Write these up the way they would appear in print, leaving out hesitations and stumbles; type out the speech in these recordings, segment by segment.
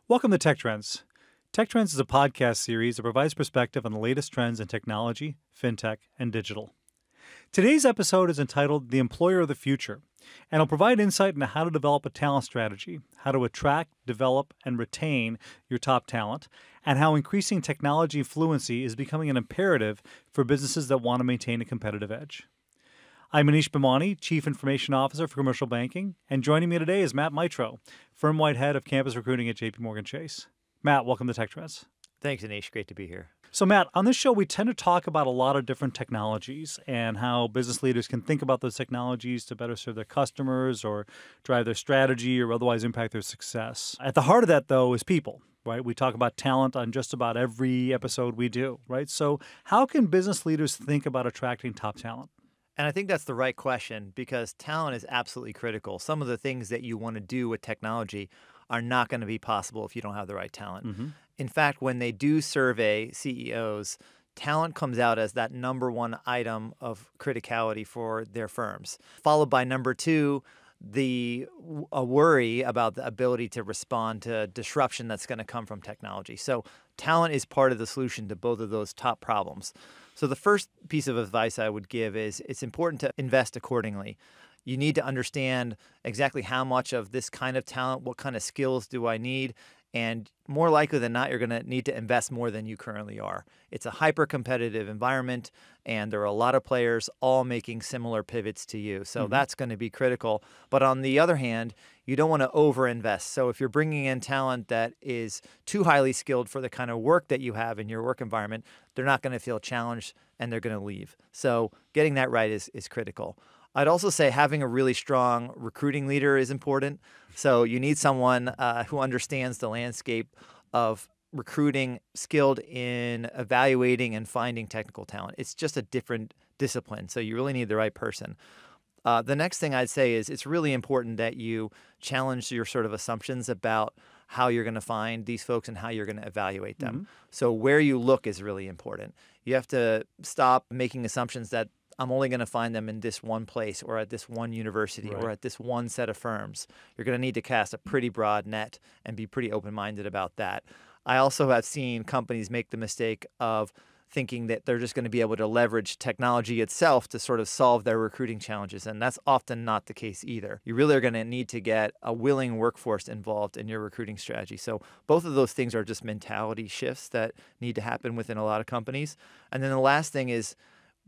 Welcome to Tech Trends. Tech Trends is a podcast series that provides perspective on the latest trends in technology, fintech, and digital. Today's episode is entitled The Employer of the Future, and will provide insight into how to develop a talent strategy, how to attract, develop, and retain your top talent, and how increasing technology fluency is becoming an imperative for businesses that want to maintain a competitive edge. I'm Manish Bhimani, Chief Information Officer for Commercial Banking, and joining me today is Matt Mitro, firm-wide head of campus recruiting at JPMorgan Chase. Matt, welcome to Tech Trends. Thanks, Anish. Great to be here. So, Matt, on this show, we tend to talk about a lot of different technologies and how business leaders can think about those technologies to better serve their customers or drive their strategy or otherwise impact their success. At the heart of that, though, is people, right? We talk about talent on just about every episode we do, right? So how can business leaders think about attracting top talent? And I think that's the right question because talent is absolutely critical. Some of the things that you want to do with technology are not going to be possible if you don't have the right talent. Mm-hmm. In fact, when they do survey CEOs, talent comes out as that number one item of criticality for their firms, followed by number two, a worry about the ability to respond to disruption that's going to come from technology. So talent is part of the solution to both of those top problems. So the first piece of advice I would give is it's important to invest accordingly. You need to understand exactly how much of this kind of talent, what kind of skills do I need, and more likely than not, you're going to need to invest more than you currently are. It's a hyper-competitive environment, and there are a lot of players all making similar pivots to you. So that's going to be critical. But on the other hand, you don't want to over-invest. So if you're bringing in talent that is too highly skilled for the kind of work that you have in your work environment, they're not going to feel challenged, and they're going to leave. So getting that right is critical. I'd also say having a really strong recruiting leader is important. So you need someone who understands the landscape of recruiting, skilled in evaluating and finding technical talent. It's just a different discipline. So you really need the right person. The next thing I'd say is it's really important that you challenge your sort of assumptions about how you're going to find these folks and how you're going to evaluate them. Mm-hmm. So where you look is really important. You have to stop making assumptions that I'm only going to find them in this one place or at this one university or at this one set of firms. You're going to need to cast a pretty broad net and be pretty open-minded about that. I also have seen companies make the mistake of thinking that they're just going to be able to leverage technology itself to sort of solve their recruiting challenges, and that's often not the case either. You really are going to need to get a willing workforce involved in your recruiting strategy. So both of those things are just mentality shifts that need to happen within a lot of companies. And then the last thing is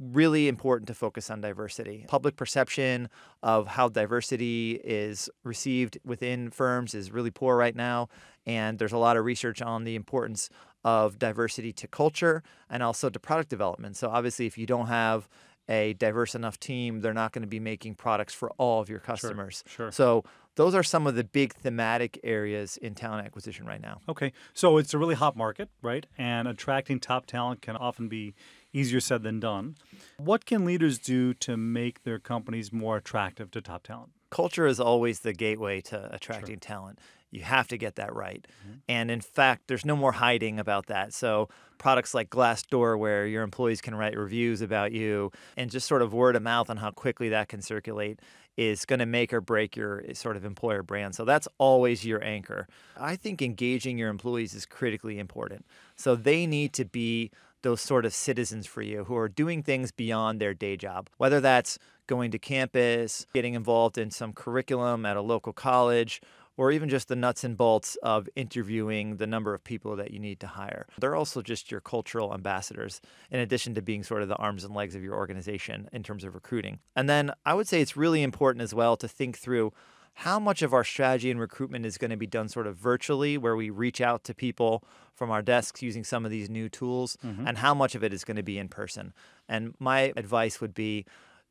really important to focus on diversity. Public perception of how diversity is received within firms is really poor right now, and there's a lot of research on the importance of diversity to culture and also to product development. So obviously, if you don't have a diverse enough team, they're not going to be making products for all of your customers. Sure. So those are some of the big thematic areas in talent acquisition right now. Okay. So it's a really hot market, right? And attracting top talent can often be easier said than done. What can leaders do to make their companies more attractive to top talent? Culture is always the gateway to attracting talent. You have to get that right. Mm-hmm. And in fact, there's no more hiding about that. So products like Glassdoor, where your employees can write reviews about you, and just sort of word of mouth on how quickly that can circulate is going to make or break your sort of employer brand. So that's always your anchor. I think engaging your employees is critically important. So they need to be those sort of citizens for you who are doing things beyond their day job, whether that's going to campus, getting involved in some curriculum at a local college, or even just the nuts and bolts of interviewing the number of people that you need to hire. They're also just your cultural ambassadors, in addition to being sort of the arms and legs of your organization in terms of recruiting. And then I would say it's really important as well to think through how much of our strategy and recruitment is going to be done sort of virtually, where we reach out to people from our desks using some of these new tools, and how much of it is going to be in person. And my advice would be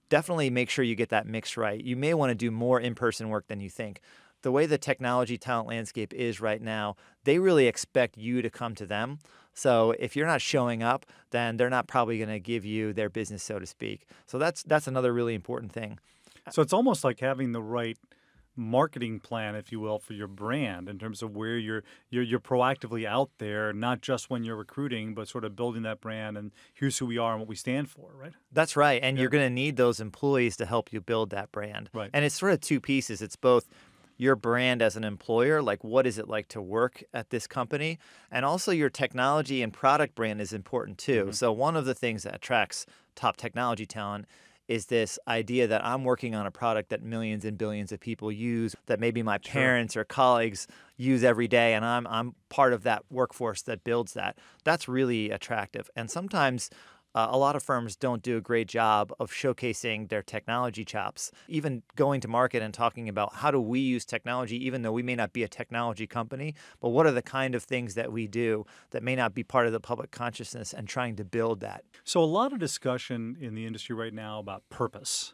definitely make sure you get that mix right. You may want to do more in-person work than you think. The way the technology talent landscape is right now, they really expect you to come to them. So if you're not showing up, then they're not probably going to give you their business, so to speak. So that's another really important thing. So it's almost like having the right marketing plan, if you will, for your brand in terms of where you're proactively out there, not just when you're recruiting, but sort of building that brand and here's who we are and what we stand for, right? That's right. And you're going to need those employees to help you build that brand. Right. And it's sort of two pieces. It's both your brand as an employer, like what is it like to work at this company? And also your technology and product brand is important too. So one of the things that attracts top technology talent is this idea that I'm working on a product that millions and billions of people use, that maybe my parents or colleagues use every day, and I'm part of that workforce that builds that. That's really attractive. And sometimes a lot of firms don't do a great job of showcasing their technology chops, even going to market and talking about how do we use technology, even though we may not be a technology company, but what are the kind of things that we do that may not be part of the public consciousness, and trying to build that. So a lot of discussion in the industry right now about purpose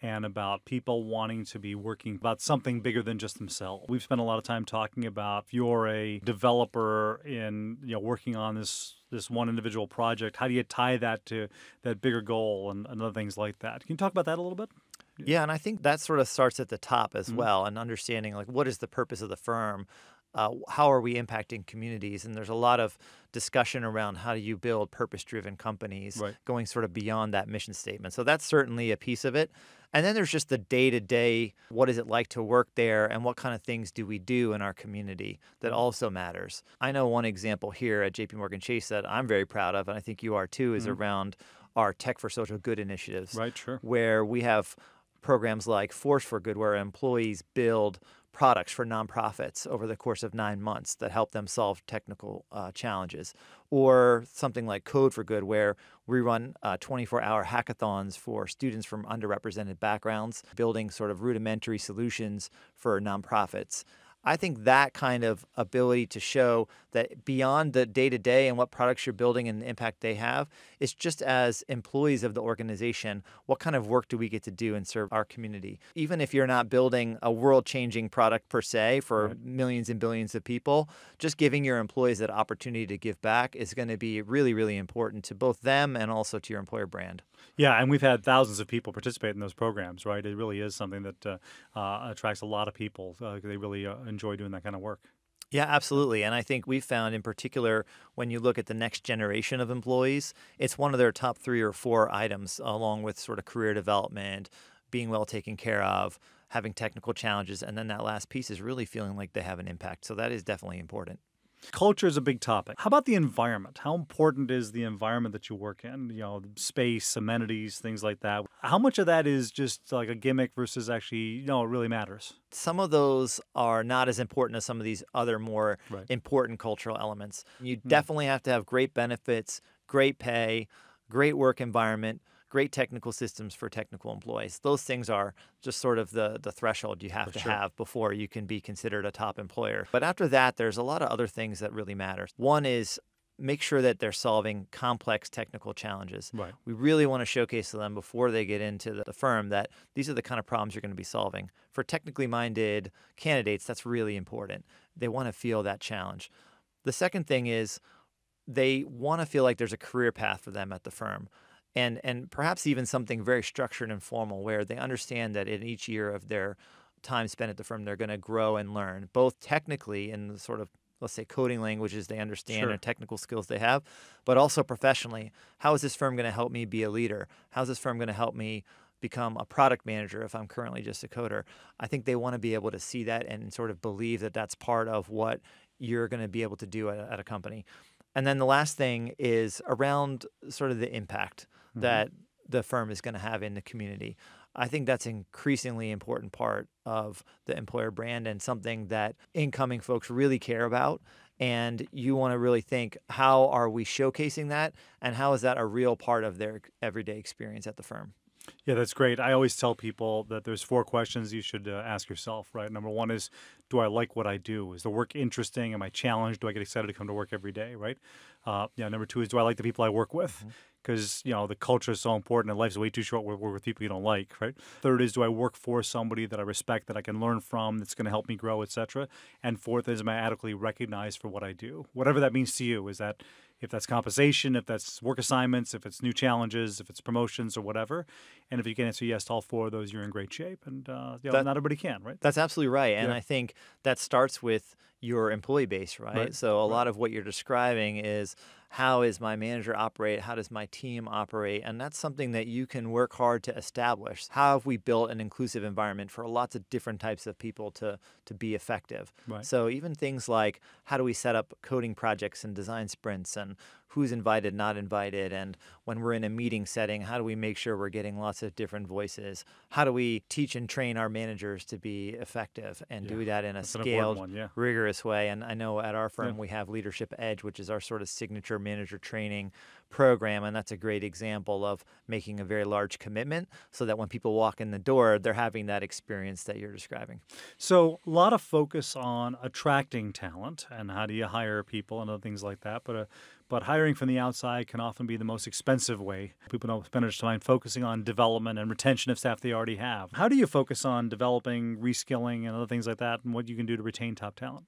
and about people wanting to be working about something bigger than just themselves. We've spent a lot of time talking about if you're a developer in working on this one individual project, how do you tie that to that bigger goal and other things like that? Can you talk about that a little bit? Yeah, and I think that sort of starts at the top as well, and understanding like what is the purpose of the firm. How are we impacting communities? And there's a lot of discussion around how do you build purpose-driven companies, going sort of beyond that mission statement. So that's certainly a piece of it. And then there's just the day-to-day, what is it like to work there, and what kind of things do we do in our community that also matters. I know one example here at JP Morgan Chase that I'm very proud of, and I think you are too, is around our Tech for Social Good initiatives. Right, sure. Where we have programs like Force for Good, where employees build products for nonprofits over the course of 9 months that help them solve technical challenges. Or something like Code for Good, where we run 24-hour hackathons for students from underrepresented backgrounds, building sort of rudimentary solutions for nonprofits. I think that kind of ability to show that beyond the day-to-day and what products you're building and the impact they have, is just as employees of the organization, what kind of work do we get to do and serve our community? Even if you're not building a world-changing product per se for millions and billions of people, just giving your employees that opportunity to give back is going to be really, really important to both them and also to your employer brand. Yeah, and we've had thousands of people participate in those programs, right? It really is something that attracts a lot of people. They really enjoy doing that kind of work. Yeah, absolutely. And I think we've found in particular, when you look at the next generation of employees, it's one of their top 3 or 4 items, along with sort of career development, being well taken care of, having technical challenges. And then that last piece is really feeling like they have an impact. So that is definitely important. Culture is a big topic. How about the environment? How important is the environment that you work in? Space, amenities, things like that. How much of that is just like a gimmick versus actually, it really matters? Some of those are not as important as some of these other more important cultural elements. You definitely have to have great benefits, great pay, great work environment, great technical systems for technical employees. Those things are just sort of the threshold you have to have before you can be considered a top employer. But after that, there's a lot of other things that really matter. One is make sure that they're solving complex technical challenges. We really want to showcase to them before they get into the firm that these are the kind of problems you're going to be solving. For technically minded candidates, that's really important. They want to feel that challenge. The second thing is they want to feel like there's a career path for them at the firm. And perhaps even something very structured and formal, where they understand that in each year of their time spent at the firm, they're going to grow and learn, both technically in the sort of, let's say, coding languages they understand and technical skills they have, but also professionally. How is this firm going to help me be a leader? How is this firm going to help me become a product manager if I'm currently just a coder? I think they want to be able to see that and sort of believe that that's part of what you're going to be able to do at a company. And then the last thing is around sort of the impact that the firm is going to have in the community. I think that's an increasingly important part of the employer brand, and something that incoming folks really care about. And you want to really think, how are we showcasing that? And how is that a real part of their everyday experience at the firm? Yeah, that's great. I always tell people that there's 4 questions you should ask yourself, right? Number 1 is, do I like what I do? Is the work interesting? Am I challenged? Do I get excited to come to work every day, right? Number 2 is, do I like the people I work with? Because, the culture is so important and life's way too short to work with people you don't like, right? Third is, do I work for somebody that I respect, that I can learn from, that's going to help me grow, etc.? And fourth is, am I adequately recognized for what I do? Whatever that means to you. Is that, if that's compensation, if that's work assignments, if it's new challenges, if it's promotions or whatever. And if you can answer yes to all 4 of those, you're in great shape. And not everybody can, right? That's absolutely right. And I think that starts with your employee base, right? Right. So a Right. lot of what you're describing is how is my manager operate? How does my team operate? And that's something that you can work hard to establish. How have we built an inclusive environment for lots of different types of people to be effective? Right. So even things like how do we set up coding projects and design sprints and who's invited, not invited, and when we're in a meeting setting, how do we make sure we're getting lots of different voices? How do we teach and train our managers to be effective and do that in a That's an important scaled, one. Yeah. rigorous way? And I know at our Yeah. firm we have Leadership Edge, which is our sort of signature manager training program, and that's a great example of making a very large commitment so that when people walk in the door, they're having that experience that you're describing. So a lot of focus on attracting talent and how do you hire people and other things like that. But hiring from the outside can often be the most expensive way. People don't spend much time focusing on development and retention of staff they already have. How do you focus on developing, reskilling, and other things like that, and what you can do to retain top talent?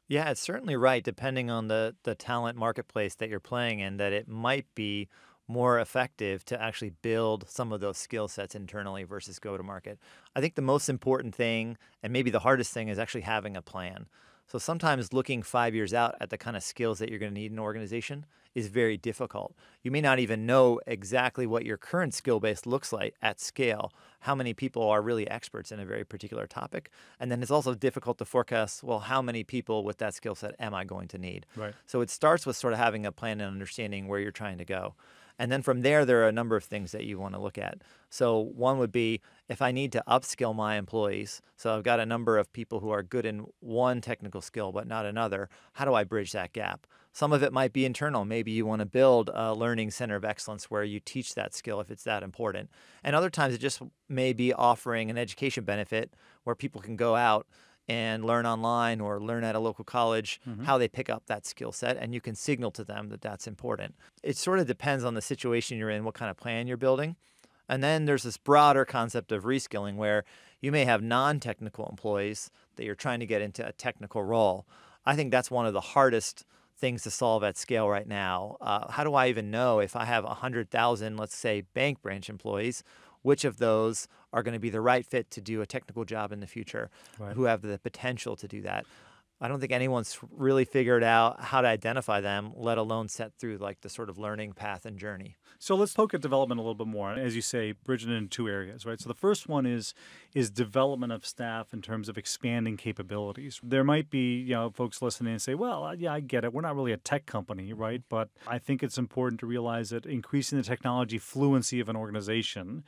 Yeah, it's certainly right, depending on the talent marketplace that you're playing in, that it might be more effective to actually build some of those skill sets internally versus go to market. I think the most important thing, and maybe the hardest thing, is actually having a plan. So sometimes looking 5 years out at the kind of skills that you're going to need in an organization is very difficult. You may not even know exactly what your current skill base looks like at scale, how many people are really experts in a very particular topic. And then it's also difficult to forecast, well, how many people with that skill set am I going to need? Right. So it starts with sort of having a plan and understanding where you're trying to go. And then from there are a number of things that you want to look at. So one would be if I need to upskill my employees, so I've got a number of people who are good in one technical skill but not another, how do I bridge that gap? Some of it might be internal. Maybe you want to build a learning center of excellence where you teach that skill if it's that important. And other times it just may be offering an education benefit where people can go out and learn online or learn at a local college how they pick up that skill set, and you can signal to them that that's important. It sort of depends on the situation you're in, what kind of plan you're building. And then there's this broader concept of reskilling where you may have non-technical employees that you're trying to get into a technical role. I think that's one of the hardest things to solve at scale right now. How do I even know if I have 100,000, let's say, bank branch employees, which of those are going to be the right fit to do a technical job in the future, Right. who have the potential to do that? I don't think anyone's really figured out how to identify them, let alone set through like the sort of learning path and journey. So let's poke at development a little bit more. As you say, bridging it in two areas, right? So the first one is development of staff in terms of expanding capabilities. There might be, folks listening and say, well, yeah, I get it. We're not really a tech company, right? But I think it's important to realize that increasing the technology fluency of an organization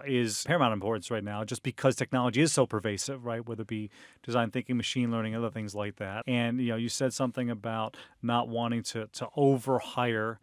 is paramount importance right now, just because technology is so pervasive, right? Whether it be design thinking, machine learning, other things like that. And you said something about not wanting to overhire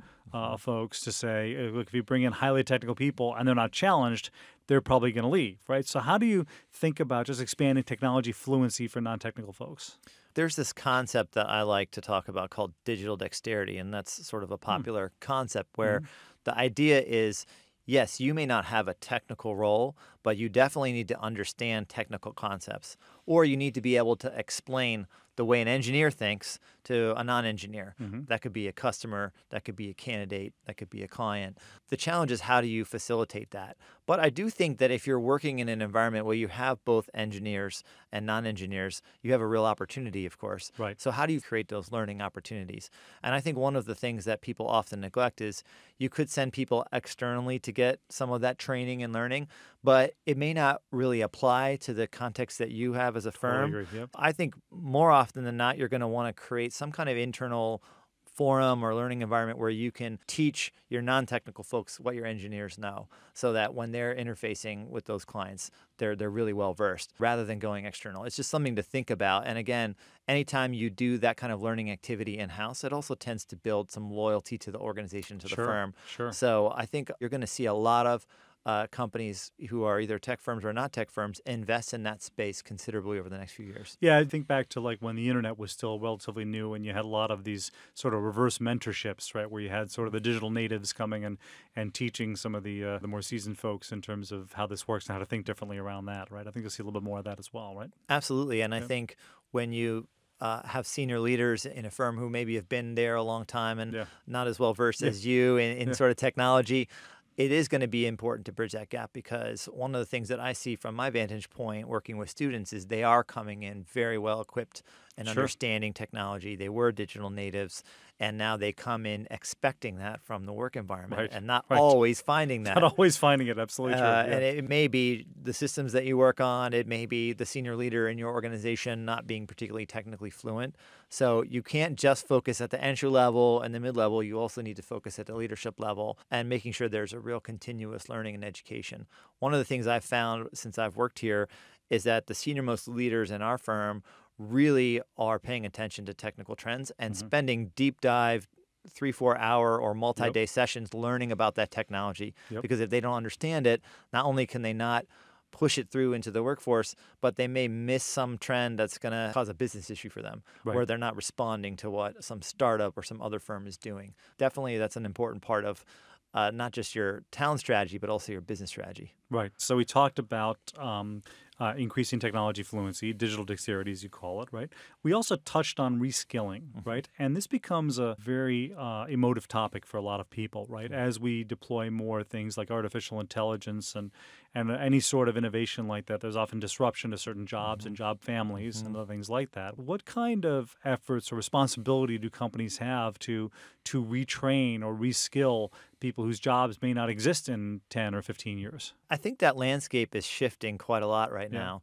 folks to say, look, if you bring in highly technical people and they're not challenged, they're probably going to leave, right? So how do you think about just expanding technology fluency for non-technical folks? There's this concept that I like to talk about called digital dexterity, and that's sort of a popular concept where the idea is, yes, you may not have a technical role, but you definitely need to understand technical concepts, or you need to be able to explain the way an engineer thinks to a non-engineer. That could be a customer, that could be a candidate, that could be a client. The challenge is how do you facilitate that? But I do think that if you're working in an environment where you have both engineers and non-engineers, you have a real opportunity, of course. Right. So how do you create those learning opportunities? And I think one of the things that people often neglect is you could send people externally to get some of that training and learning, but it may not really apply to the context that you have as a firm. Totally agree. Yep. I think more often than not, you're going to want to create some kind of internal forum or learning environment where you can teach your non-technical folks what your engineers know, so that when they're interfacing with those clients, they're really well versed rather than going external. It's just something to think about. And again, anytime you do that kind of learning activity in-house, it also tends to build some loyalty to the organization, to the firm. Sure. So I think you're going to see a lot of companies who are either tech firms or not tech firms invest in that space considerably over the next few years. Yeah, I think back to like when the internet was still relatively new and you had a lot of these sort of reverse mentorships, right, where you had sort of the digital natives coming and teaching some of the more seasoned folks in terms of how this works and how to think differently around that, right? I think you'll see a little bit more of that as well, right? Absolutely. And I think when you have senior leaders in a firm who maybe have been there a long time and not as well versed as you in sort of technology, it is going to be important to bridge that gap, because one of the things that I see from my vantage point working with students is they are coming in very well equipped and Sure. understanding technology. They were digital natives, and now they come in expecting that from the work environment Right. and not Right. always finding Not that. always finding it. Absolutely true. Yeah. And it may be the systems that you work on. It may be the senior leader in your organization not being particularly technically fluent. So you can't just focus at the entry level and the mid level. You also need to focus at the leadership level and making sure there's a real continuous learning and education. One of the things I've found since I've worked here is that the senior most leaders in our firm really are paying attention to technical trends and spending deep dive 3-4 hour or multi-day sessions learning about that technology. Yep. Because if they don't understand it, not only can they not push it through into the workforce, but they may miss some trend that's going to cause a business issue for them, Right. where they're not responding to what some startup or some other firm is doing. Definitely, that's an important part of not just your talent strategy, but also your business strategy. Right. So we talked about increasing technology fluency, digital dexterity, as you call it, right? We also touched on reskilling, right? And this becomes a very emotive topic for a lot of people, right? As we deploy more things like artificial intelligence and any sort of innovation like that, there's often disruption to certain jobs and job families and other things like that. What kind of efforts or responsibility do companies have to retrain or reskill people whose jobs may not exist in 10 or 15 years? I think that landscape is shifting quite a lot right Yeah. now.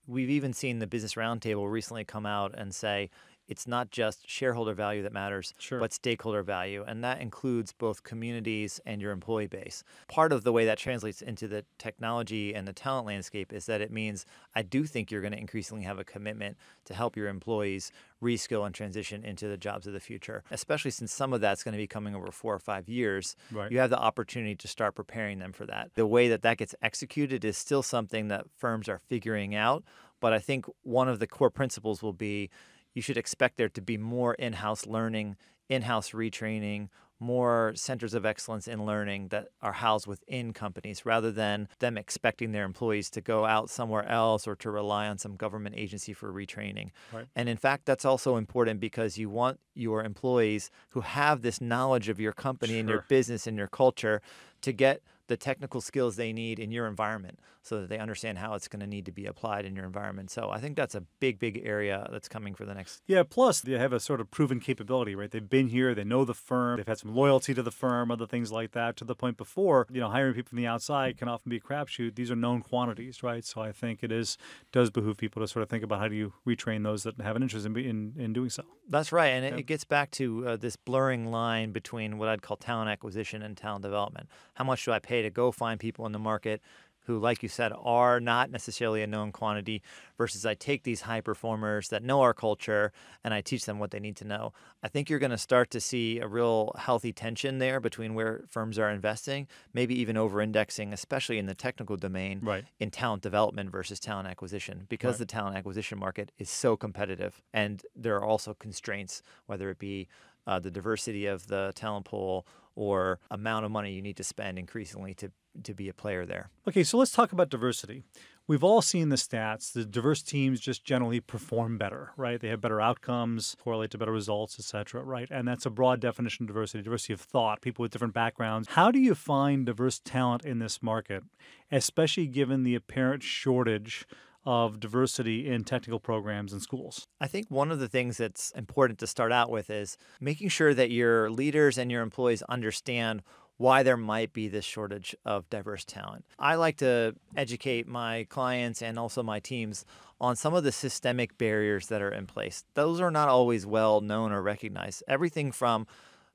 We've even seen the Business Roundtable recently come out and say it's not just shareholder value that matters, Sure. but stakeholder value. And that includes both communities and your employee base. Part of the way that translates into the technology and the talent landscape is that it means I do think you're going to increasingly have a commitment to help your employees reskill and transition into the jobs of the future, especially since some of that's going to be coming over 4 or 5 years. Right. You have the opportunity to start preparing them for that. The way that that gets executed is still something that firms are figuring out. But I think one of the core principles will be you should expect there to be more in-house learning, in-house retraining, more centers of excellence in learning that are housed within companies rather than them expecting their employees to go out somewhere else or to rely on some government agency for retraining. Right. And in fact, that's also important because you want your employees who have this knowledge of your company and your Sure. business and your culture to get the technical skills they need in your environment so that they understand how it's going to need to be applied in your environment. So I think that's a big, big area that's coming for the next. Yeah, plus they have a sort of proven capability, right? They've been here, they know the firm, they've had some loyalty to the firm, other things like that, to the point before, hiring people from the outside can often be a crapshoot. These are known quantities, right? So I think does behoove people to sort of think about how do you retrain those that have an interest in doing so. That's right. And it gets back to this blurring line between what I'd call talent acquisition and talent development. How much do I pay to go find people in the market who, like you said, are not necessarily a known quantity versus I take these high performers that know our culture and I teach them what they need to know. I think you're going to start to see a real healthy tension there between where firms are investing, maybe even over-indexing, especially in the technical domain, Right. in talent development versus talent acquisition, because Right. the talent acquisition market is so competitive. And there are also constraints, whether it be the diversity of the talent pool or amount of money you need to spend increasingly to be a player there. Okay, so let's talk about diversity. We've all seen the stats. The diverse teams just generally perform better, right? They have better outcomes, correlate to better results, et cetera, right? And that's a broad definition of diversity of thought, people with different backgrounds. How do you find diverse talent in this market, especially given the apparent shortage of diversity in technical programs in schools? I think one of the things that's important to start out with is making sure that your leaders and your employees understand why there might be this shortage of diverse talent. I like to educate my clients and also my teams on some of the systemic barriers that are in place. Those are not always well known or recognized. Everything from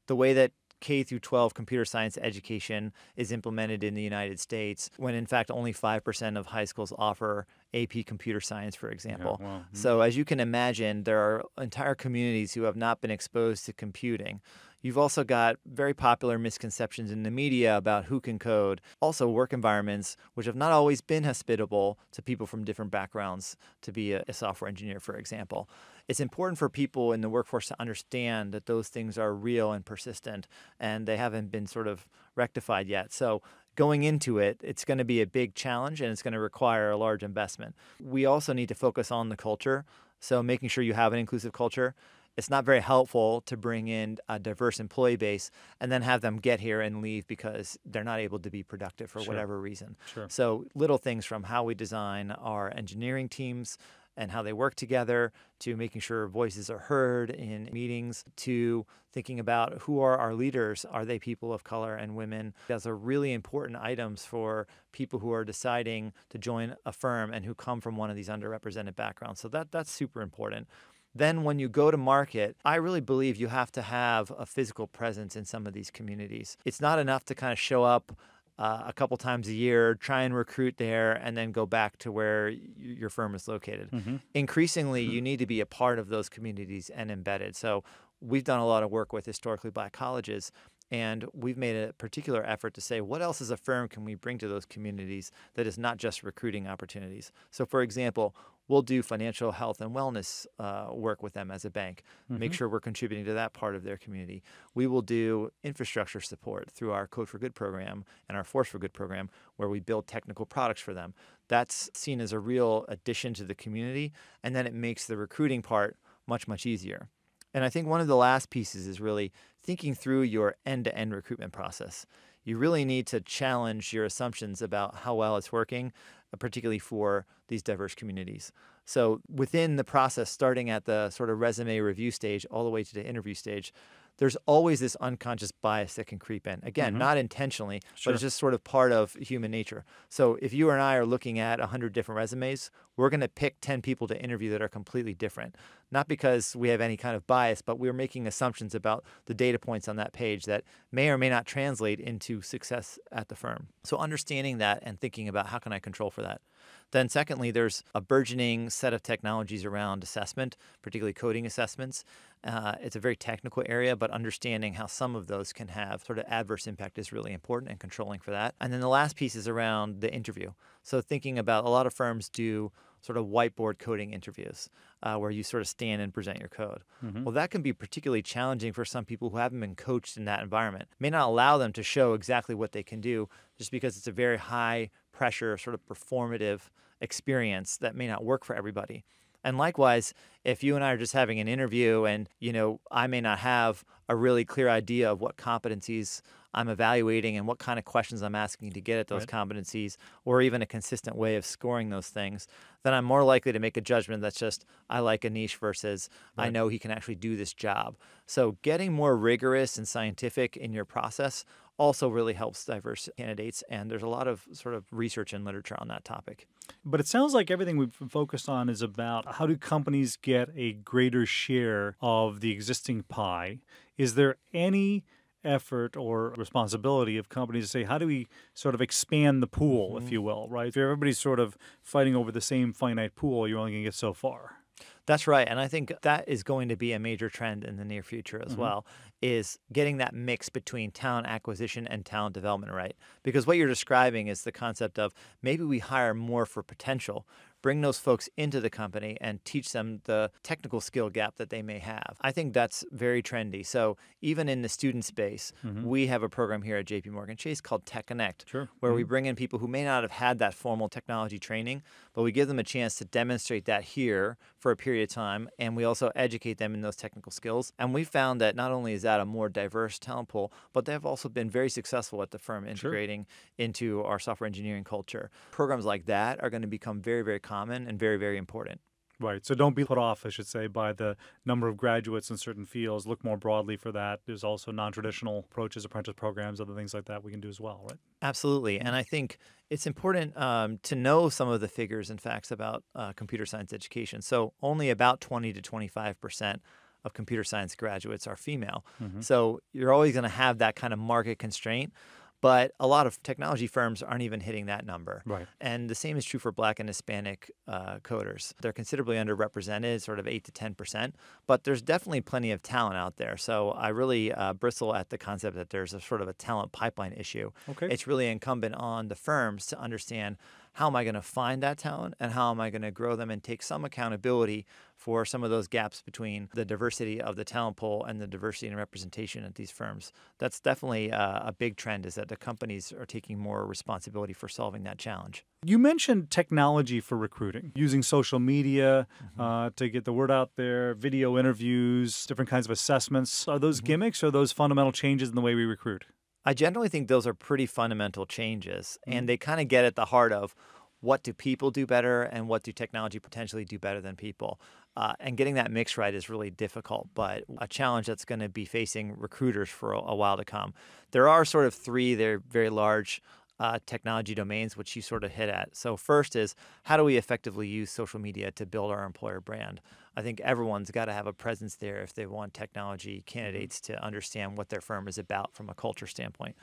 the way that K through 12 computer science education is implemented in the United States, when in fact only 5% of high schools offer AP computer science, for example. Yeah, wow. So as you can imagine, there are entire communities who have not been exposed to computing. You've also got very popular misconceptions in the media about who can code. Also, work environments, which have not always been hospitable to people from different backgrounds to be a software engineer, for example. It's important for people in the workforce to understand that those things are real and persistent, and they haven't been sort of rectified yet. So going into it, it's going to be a big challenge, and it's going to require a large investment. We also need to focus on the culture, so making sure you have an inclusive culture. It's not very helpful to bring in a diverse employee base and then have them get here and leave because they're not able to be productive for Sure. whatever reason. Sure. So little things from how we design our engineering teams and how they work together, to making sure voices are heard in meetings, to thinking about who are our leaders. Are they people of color and women? Those are really important items for people who are deciding to join a firm and who come from one of these underrepresented backgrounds. So that's super important. Then when you go to market, I really believe you have to have a physical presence in some of these communities. It's not enough to kind of show up a couple times a year, try and recruit there, and then go back to where your firm is located. Increasingly, you need to be a part of those communities and embedded. So we've done a lot of work with historically Black colleges, and we've made a particular effort to say, what else as a firm can we bring to those communities that is not just recruiting opportunities? So, for example, we'll do financial health and wellness work with them as a bank, make sure we're contributing to that part of their community. We will do infrastructure support through our Code for Good program and our Force for Good program, where we build technical products for them. That's seen as a real addition to the community, and then it makes the recruiting part much, much easier. And I think one of the last pieces is really thinking through your end-to-end recruitment process. You really need to challenge your assumptions about how well it's working, particularly for these diverse communities. So within the process, starting at the sort of resume review stage all the way to the interview stage, there's always this unconscious bias that can creep in. Again, not intentionally, but it's just sort of part of human nature. So if you and I are looking at 100 different resumes, we're going to pick 10 people to interview that are completely different. Not because we have any kind of bias, but we're making assumptions about the data points on that page that may or may not translate into success at the firm. So understanding that and thinking about how can I control for that. Then secondly, there's a burgeoning set of technologies around assessment, particularly coding assessments. It's a very technical area, but understanding how some of those can have sort of adverse impact is really important, and controlling for that. And then the last piece is around the interview. So thinking about, a lot of firms do sort of whiteboard coding interviews where you sort of stand and present your code. Well, that can be particularly challenging for some people who haven't been coached in that environment. May not allow them to show exactly what they can do just because it's a very high pressure, sort of performative experience that may not work for everybody. And likewise, if you and I are just having an interview and, I may not have a really clear idea of what competencies I'm evaluating and what kind of questions I'm asking to get at those competencies, or even a consistent way of scoring those things, then I'm more likely to make a judgment that's just, I like Anish versus I know he can actually do this job. So getting more rigorous and scientific in your process also really helps diverse candidates, and there's a lot of sort of research and literature on that topic. But it sounds like everything we've focused on is about how do companies get a greater share of the existing pie. Is there any effort or responsibility of companies to say, how do we sort of expand the pool, if you will, right? If everybody's sort of fighting over the same finite pool, you're only going to get so far. That's right. And I think that is going to be a major trend in the near future as well, is getting that mix between talent acquisition and talent development right. Because what you're describing is the concept of maybe we hire more for potential, bring those folks into the company and teach them the technical skill gap that they may have. I think that's very trendy. So even in the student space, we have a program here at JP Morgan Chase called Tech Connect, where we bring in people who may not have had that formal technology training, but we give them a chance to demonstrate that here for a period of time, and we also educate them in those technical skills. And we found that not only is that a more diverse talent pool, but they've also been very successful at the firm integrating into our software engineering culture. Programs like that are going to become very, very common and very, very important. Right. So don't be put off, I should say, by the number of graduates in certain fields. Look more broadly for that. There's also non-traditional approaches, apprentice programs, other things like that we can do as well, right? Absolutely. And I think it's important to know some of the figures and facts about computer science education. So only about 20 to 25% of computer science graduates are female. So you're always going to have that kind of market constraint. But a lot of technology firms aren't even hitting that number. Right. And the same is true for Black and Hispanic coders. They're considerably underrepresented, sort of 8 to 10%, but there's definitely plenty of talent out there. So I really bristle at the concept that there's a sort of a talent pipeline issue. It's really incumbent on the firms to understand, how am I going to find that talent and how am I going to grow them and take some accountability for some of those gaps between the diversity of the talent pool and the diversity and representation at these firms. That's definitely a big trend, is that the companies are taking more responsibility for solving that challenge. You mentioned technology for recruiting, using social media to get the word out there, video interviews, different kinds of assessments. Are those gimmicks or are those fundamental changes in the way we recruit? I generally think those are pretty fundamental changes, and they kind of get at the heart of what do people do better and what do technology potentially do better than people. And getting that mix right is really difficult, but a challenge that's going to be facing recruiters for a while to come. There are sort of three, they're very large technology domains, which you sort of hit at. So first is, how do we effectively use social media to build our employer brand? I think everyone's got to have a presence there if they want technology candidates to understand what their firm is about from a culture standpoint.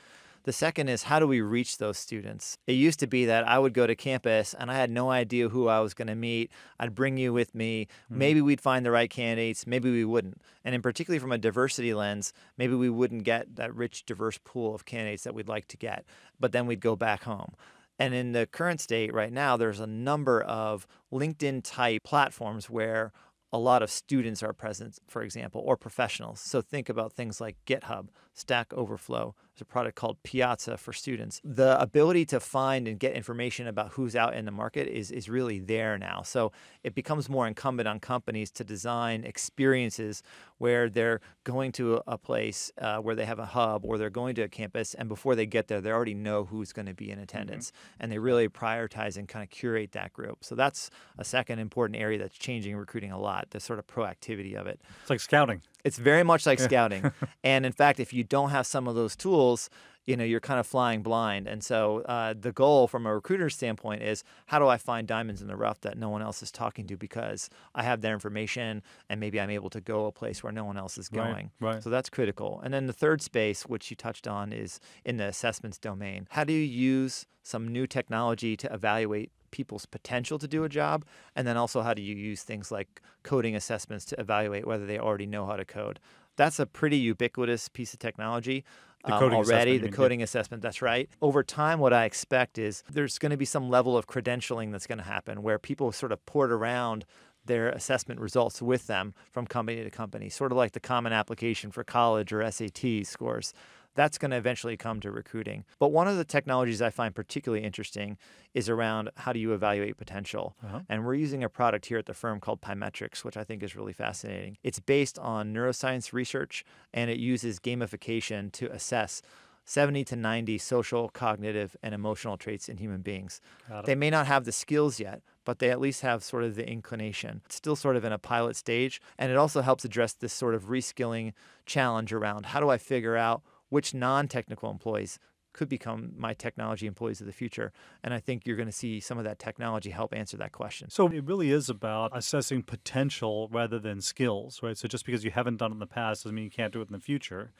The second is, how do we reach those students? It used to be that I would go to campus and I had no idea who I was going to meet. I'd bring you with me. Maybe we'd find the right candidates. Maybe we wouldn't. And in particularly from a diversity lens, maybe we wouldn't get that rich, diverse pool of candidates that we'd like to get. But then we'd go back home. And in the current state right now, there's a number of LinkedIn-type platforms where a lot of students are present, for example, or professionals. So think about things like GitHub, Stack Overflow. There's a product called Piazza for students. The ability to find and get information about who's out in the market is really there now. So it becomes more incumbent on companies to design experiences where they're going to a place where they have a hub, or they're going to a campus, and before they get there, they already know who's going to be in attendance. And they really prioritize and kind of curate that group. So that's a second important area that's changing recruiting a lot, the sort of proactivity of it. It's like scouting. It's very much like scouting. And in fact, if you don't have some of those tools, you're kind of flying blind. And so the goal from a recruiter standpoint is, how do I find diamonds in the rough that no one else is talking to because I have their information and maybe I'm able to go a place where no one else is going. Right. So that's critical. And then the third space, which you touched on, is in the assessments domain. How do you use some new technology to evaluate people's potential to do a job? And then also, how do you use things like coding assessments to evaluate whether they already know how to code? That's a pretty ubiquitous piece of technology. The coding already, assessment, the coding assessment, that's right. Over time, what I expect is there's going to be some level of credentialing that's going to happen where people sort of port around their assessment results with them from company to company, sort of like the common application for college or SAT scores. That's going to eventually come to recruiting. But one of the technologies I find particularly interesting is around, how do you evaluate potential? And we're using a product here at the firm called Pymetrics, which I think is really fascinating. It's based on neuroscience research, and it uses gamification to assess 70 to 90 social, cognitive, and emotional traits in human beings. They may not have the skills yet, but they at least have sort of the inclination. It's still sort of in a pilot stage, and it also helps address this sort of reskilling challenge around, how do I figure out which non-technical employees could become my technology employees of the future? And I think you're going to see some of that technology help answer that question. So it really is about assessing potential rather than skills, right? So just because you haven't done it in the past doesn't mean you can't do it in the future.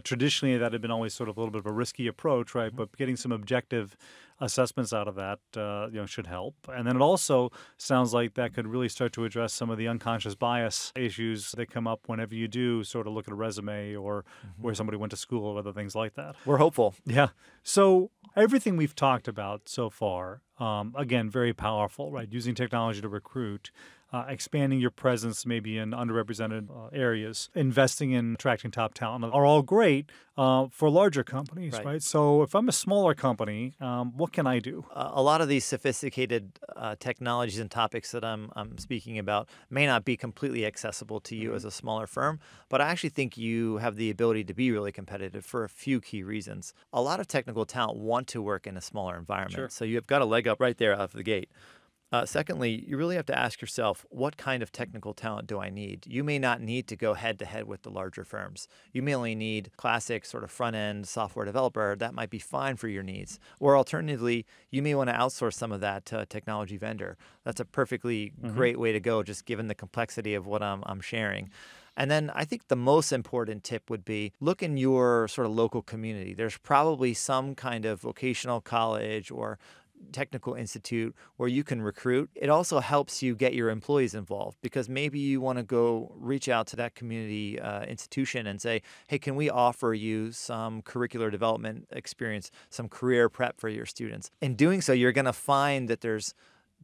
Traditionally, that had been always sort of a little bit of a risky approach, right? But getting some objective assessments out of that, should help. And then it also sounds like that could really start to address some of the unconscious bias issues that come up whenever you do sort of look at a resume or where somebody went to school or other things like that. We're hopeful. Yeah. So everything we've talked about so far, again, very powerful, right? Using technology to recruit, expanding your presence maybe in underrepresented areas, investing in attracting top talent are all great for larger companies, right? So if I'm a smaller company, what can I do? A lot of these sophisticated technologies and topics that I'm speaking about may not be completely accessible to you as a smaller firm, but I actually think you have the ability to be really competitive for a few key reasons. A lot of technical talent want to work in a smaller environment, so you've got a leg up right there out of the gate. Secondly, you really have to ask yourself, what kind of technical talent do I need? You may not need to go head-to-head with the larger firms. You may only need classic sort of front-end software developer. That might be fine for your needs. Or alternatively, you may want to outsource some of that to a technology vendor. That's a perfectly great way to go, just given the complexity of what I'm sharing. And then I think the most important tip would be, look in your sort of local community. There's probably some kind of vocational college or technical institute where you can recruit. It also helps you get your employees involved, because maybe you want to go reach out to that community institution and say, hey, can we offer you some curricular development experience, some career prep for your students? In doing so, you're going to find that there's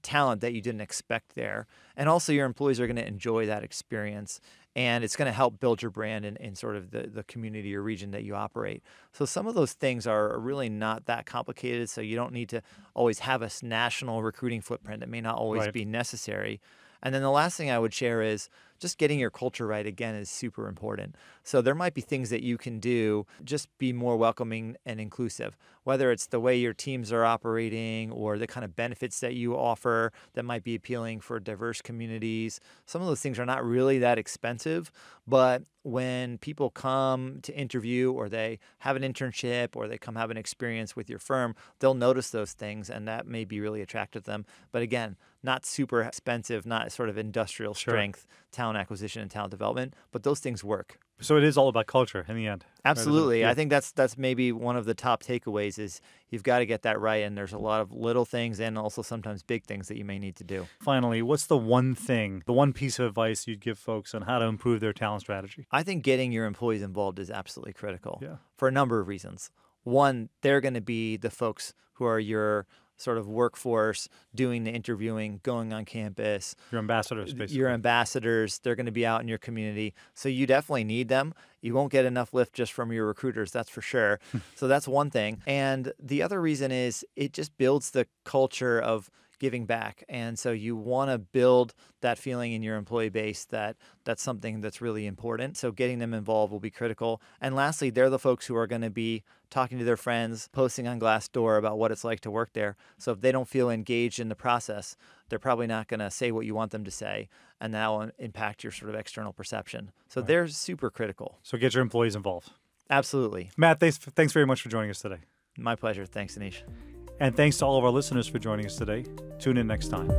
talent that you didn't expect there. And also your employees are going to enjoy that experience. And it's going to help build your brand in sort of the community or region that you operate. So some of those things are really not that complicated. So you don't need to always have a national recruiting footprint. It may not always be necessary. And then the last thing I would share is just getting your culture right, again, is super important. So there might be things that you can do, just be more welcoming and inclusive, whether it's the way your teams are operating or the kind of benefits that you offer that might be appealing for diverse communities. Some of those things are not really that expensive, but when people come to interview or they have an internship or they come have an experience with your firm, they'll notice those things, and that may be really attractive to them. But again, not super expensive, not sort of industrial strength talent acquisition and talent development, but those things work. So it is all about culture in the end. Absolutely. Yeah. I think that's maybe one of the top takeaways is you've got to get that right, and there's a lot of little things and also sometimes big things that you may need to do. Finally, what's the one thing, the one piece of advice you'd give folks on how to improve their talent strategy? I think getting your employees involved is absolutely critical Yeah. for a number of reasons. One, they're going to be the folks who are your sort of workforce, doing the interviewing, going on campus. Your ambassadors, basically. Your ambassadors, they're going to be out in your community. So you definitely need them. You won't get enough lift just from your recruiters, that's for sure. So that's one thing. And the other reason is it just builds the culture of giving back. And so you want to build that feeling in your employee base that that's something that's really important. So getting them involved will be critical. And lastly, they're the folks who are going to be talking to their friends, posting on Glassdoor about what it's like to work there. So if they don't feel engaged in the process, they're probably not going to say what you want them to say, and that will impact your sort of external perception. So they're super critical. So get your employees involved. Absolutely. Matt, thanks very much for joining us today. My pleasure. Thanks, Anish. And thanks to all of our listeners for joining us today. Tune in next time.